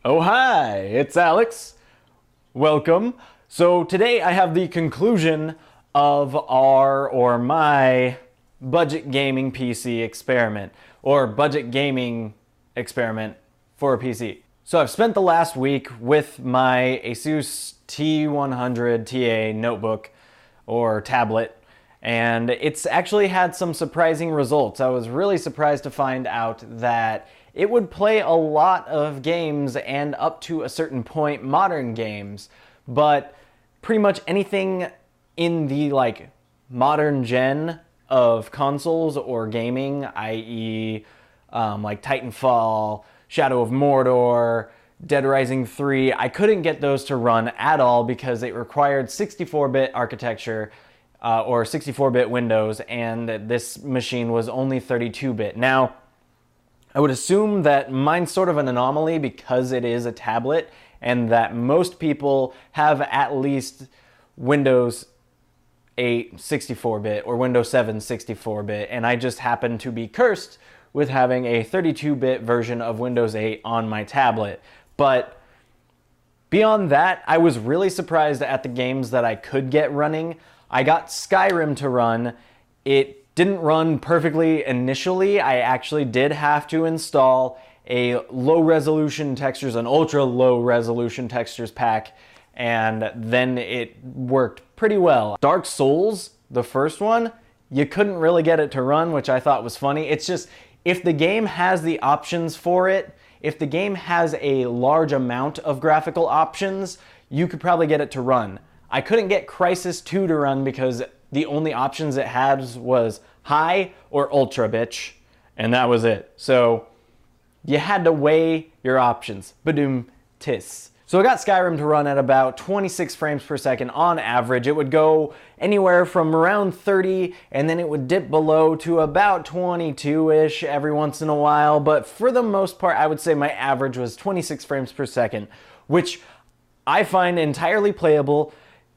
Oh hi, it's Alex. Welcome. So today I have the conclusion of my budget gaming PC experiment, or budget gaming experiment for a PC. So I've spent the last week with my Asus T100 TA notebook or tablet, and it's actually had some surprising results. I was really surprised to find out that it would play a lot of games, and up to a certain point modern games, but pretty much anything in the modern gen of consoles or gaming, i.e. like Titanfall, Shadow of Mordor, Dead Rising 3, I couldn't get those to run at all because it required 64-bit architecture or 64-bit Windows, and this machine was only 32-bit. Now, I would assume that mine's sort of an anomaly because it is a tablet, and that most people have at least Windows 8 64-bit or Windows 7 64-bit, and I just happen to be cursed with having a 32-bit version of Windows 8 on my tablet. But beyond that, I was really surprised at the games that I could get running. I got Skyrim to run. It didn't run perfectly initially. I actually did have to install a low resolution textures, an ultra low resolution textures pack, and then it worked pretty well. Dark Souls, the first one, you couldn't really get it to run, which I thought was funny. It's just, if the game has the options for it, if the game has a large amount of graphical options, you could probably get it to run. I couldn't get Crysis 2 to run because the only options it had was high or ultra, bitch, and that was it. So you had to weigh your options. Badoom tis. So I got Skyrim to run at about 26 frames per second on average. It would go anywhere from around 30, and then it would dip below to about 22-ish every once in a while. But for the most part, I would say my average was 26 frames per second, which I find entirely playable.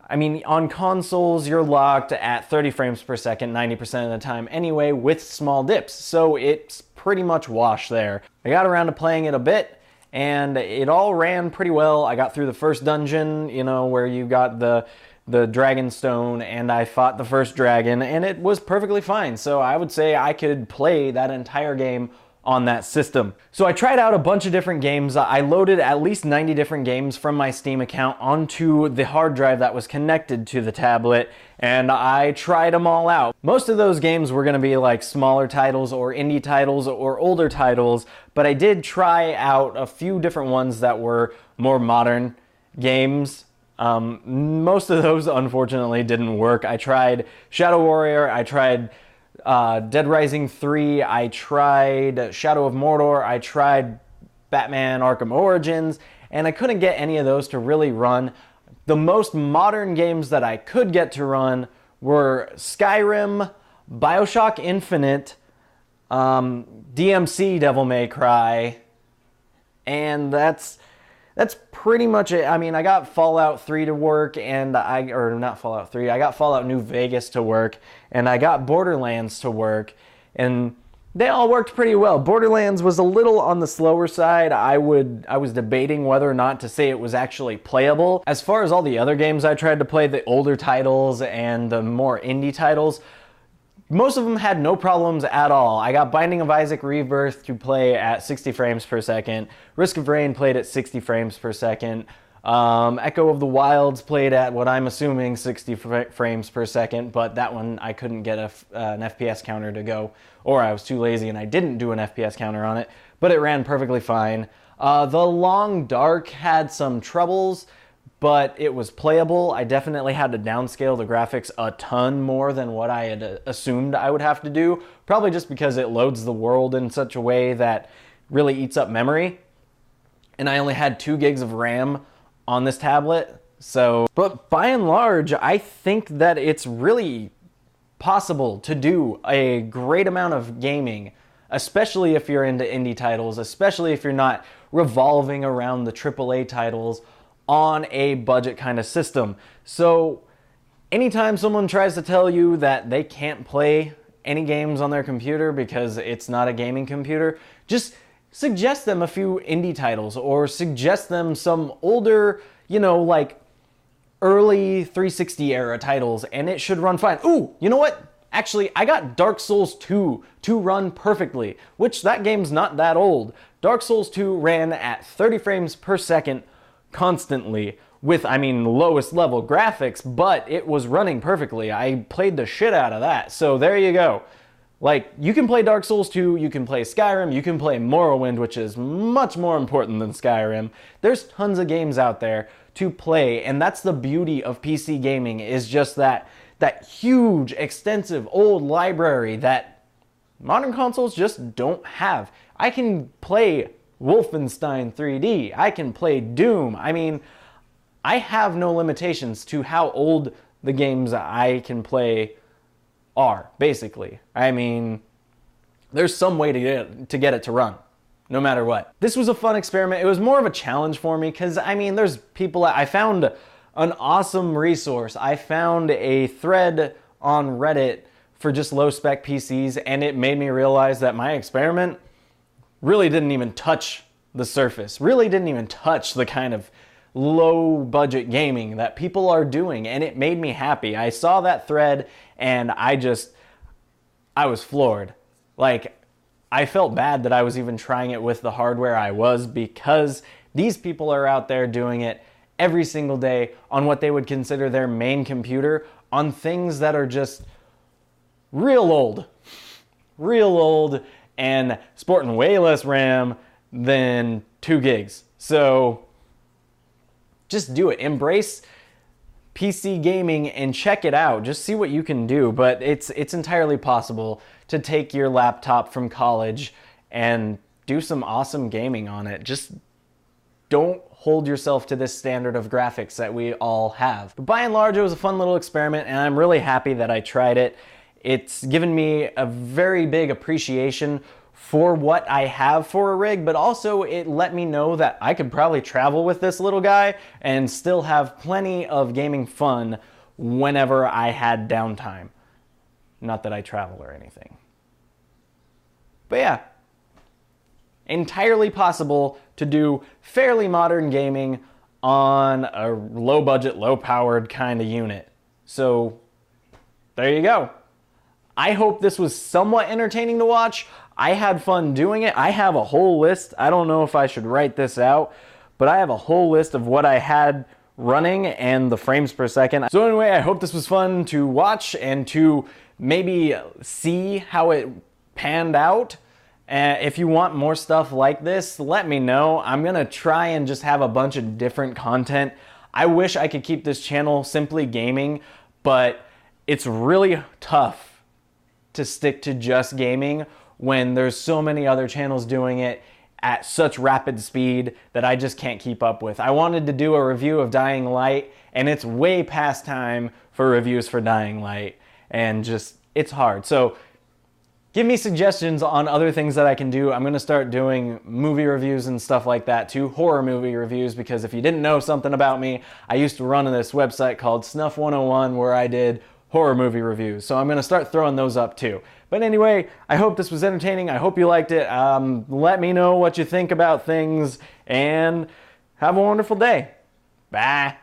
I mean, on consoles, you're locked at 30 frames per second 90% of the time anyway, with small dips. So it's pretty much washed there. I got around to playing it a bit, and it all ran pretty well. I got through the first dungeon, you know, where you got the dragon stone, and I fought the first dragon, and it was perfectly fine. So I would say I could play that entire game on that system. So I tried out a bunch of different games. I loaded at least 90 different games from my Steam account onto the hard drive that was connected to the tablet, and I tried them all out. Most of those games were going to be like smaller titles or indie titles or older titles, but I did try out a few different ones that were more modern games. Most of those unfortunately didn't work. I tried Shadow Warrior, I tried Dead Rising 3, I tried Shadow of Mordor, I tried Batman Arkham Origins, and I couldn't get any of those to really run. The most modern games that I could get to run were Skyrim, BioShock Infinite, DMC Devil May Cry, and that's pretty much it. I mean, I got Fallout 3 to work, and I got Fallout New Vegas to work, and I got Borderlands to work, and they all worked pretty well. Borderlands was a little on the slower side. I was debating whether or not to say it was actually playable. As far as all the other games I tried to play, the older titles and the more indie titles, most of them had no problems at all. I got Binding of Isaac Rebirth to play at 60 frames per second. Risk of Rain played at 60 frames per second. Echo of the Wilds played at what I'm assuming 60 frames per second, but that one I couldn't get an FPS counter to go, or I was too lazy and I didn't do an FPS counter on it, but it ran perfectly fine. The Long Dark had some troubles, but it was playable. I definitely had to downscale the graphics a ton more than what I had assumed I would have to do, probably just because it loads the world in such a way that really eats up memory. And I only had 2 gigs of RAM on this tablet, but by and large, I think that it's really possible to do a great amount of gaming, especially if you're into indie titles, especially if you're not revolving around the AAA titles on a budget kind of system. So anytime someone tries to tell you that they can't play any games on their computer because it's not a gaming computer, just suggest them a few indie titles or suggest them some older, like early 360 era titles, and it should run fine. Ooh, you know what? Actually, I got Dark Souls 2 to run perfectly, which that game's not that old. Dark Souls 2 ran at 30 frames per second constantly with, lowest level graphics, but it was running perfectly. I played the shit out of that. So there you go. Like, you can play Dark Souls 2, you can play Skyrim, you can play Morrowind, which is much more important than Skyrim. There's tons of games out there to play, and that's the beauty of PC gaming, is just that huge, extensive, old library that modern consoles just don't have. I can play Wolfenstein 3D, I can play Doom. I have no limitations to how old the games I can play are, basically. There's some way to get it to run, no matter what. This was a fun experiment. It was more of a challenge for me because, there's people, I found an awesome resource. I found a thread on Reddit for just low-spec PCs, and it made me realize that my experiment really didn't even touch the surface, really didn't even touch the kind of low-budget gaming that people are doing, and it made me happy. I saw that thread, and I was floored. Like, I felt bad that I was even trying it with the hardware I was, because these people are out there doing it every single day on what they would consider their main computer, on things that are just real old, and sporting way less RAM than 2 gigs. So just do it. Embrace PC gaming and check it out. Just see what you can do. But it's entirely possible to take your laptop from college and do some awesome gaming on it. Just don't hold yourself to this standard of graphics that we all have. But by and large, it was a fun little experiment, and I'm really happy that I tried it. It's given me a very big appreciation for what I have for a rig, but also it let me know that I could probably travel with this little guy and still have plenty of gaming fun whenever I had downtime. Not that I travel or anything. But yeah, entirely possible to do fairly modern gaming on a low budget, low powered kind of unit. So there you go. I hope this was somewhat entertaining to watch. I had fun doing it. I have a whole list. I don't know if I should write this out, but I have a whole list of what I had running and the frames per second. So anyway, I hope this was fun to watch and to maybe see how it panned out. If you want more stuff like this, let me know. I'm gonna try and just have a bunch of different content. I wish I could keep this channel simply gaming, but it's really tough to stick to just gaming when there's so many other channels doing it at such rapid speed that I just can't keep up with. I wanted to do a review of Dying Light, and it's way past time for reviews for Dying Light, and just, it's hard. So give me suggestions on other things that I can do. I'm gonna start doing movie reviews and stuff like that too, horror movie reviews, because if you didn't know something about me, I used to run this website called Snuff 101 where I did horror movie reviews. So I'm gonna start throwing those up too. But anyway, I hope this was entertaining. I hope you liked it. Let me know what you think about things, and have a wonderful day. Bye.